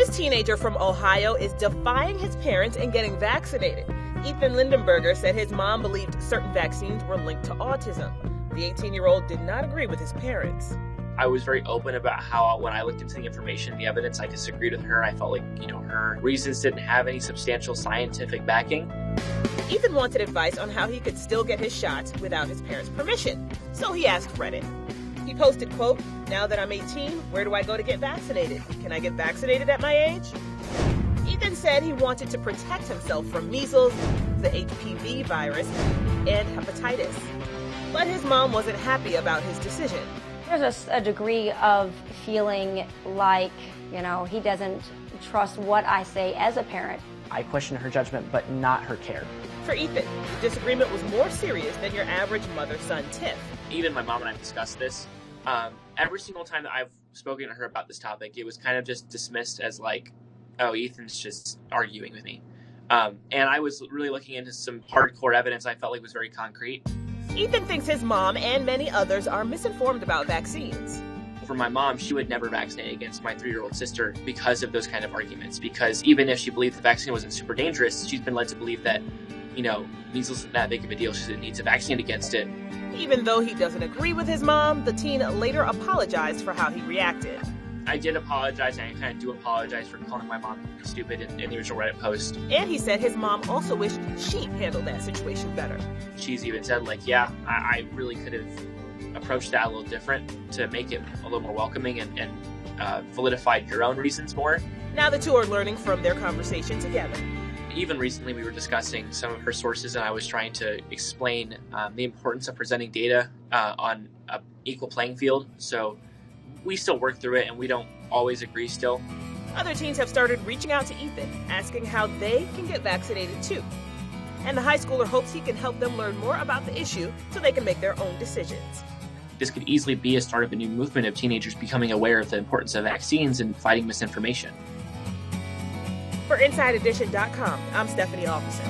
This teenager from Ohio is defying his parents and getting vaccinated. Ethan Lindenberger said his mom believed certain vaccines were linked to autism. The 18-year-old did not agree with his parents. I was very open about how when I looked into the information, the evidence, I disagreed with her. I felt like, her reasons didn't have any substantial scientific backing. Ethan wanted advice on how he could still get his shots without his parents' permission. So he asked Reddit. He posted, quote, "Now that I'm 18, where do I go to get vaccinated? Can I get vaccinated at my age?" Ethan said he wanted to protect himself from measles, the HPV virus, and hepatitis. But his mom wasn't happy about his decision. There's a degree of feeling like, he doesn't trust what I say as a parent. I question her judgment, but not her care. For Ethan, the disagreement was more serious than your average mother-son tiff. Even my mom and I discussed this. Every single time that I've spoken to her about this topic, it was kind of just dismissed as like, oh, Ethan's just arguing with me. And I was really looking into some hardcore evidence I felt like was very concrete. Ethan thinks his mom and many others are misinformed about vaccines. For my mom, she would never vaccinate against my 3-year-old sister because of those kind of arguments. Because even if she believed the vaccine wasn't super dangerous, she's been led to believe that, measles isn't that big of a deal. She doesn't need to vaccinate against it. Even though he doesn't agree with his mom, the teen later apologized for how he reacted. I did apologize, and I kind of do apologize for calling my mom stupid in the original Reddit post. And he said his mom also wished she'd handled that situation better. She's even said, I really could have approached that a little different to make it a little more welcoming and validified your own reasons more. Now the two are learning from their conversation together. Even recently, we were discussing some of her sources, and I was trying to explain the importance of presenting data on an equal playing field. So we still work through it, and we don't always agree still. Other teens have started reaching out to Ethan, asking how they can get vaccinated too. And the high schooler hopes he can help them learn more about the issue so they can make their own decisions. This could easily be a start of a new movement of teenagers becoming aware of the importance of vaccines and fighting misinformation. For InsideEdition.com, I'm Stephanie Officer.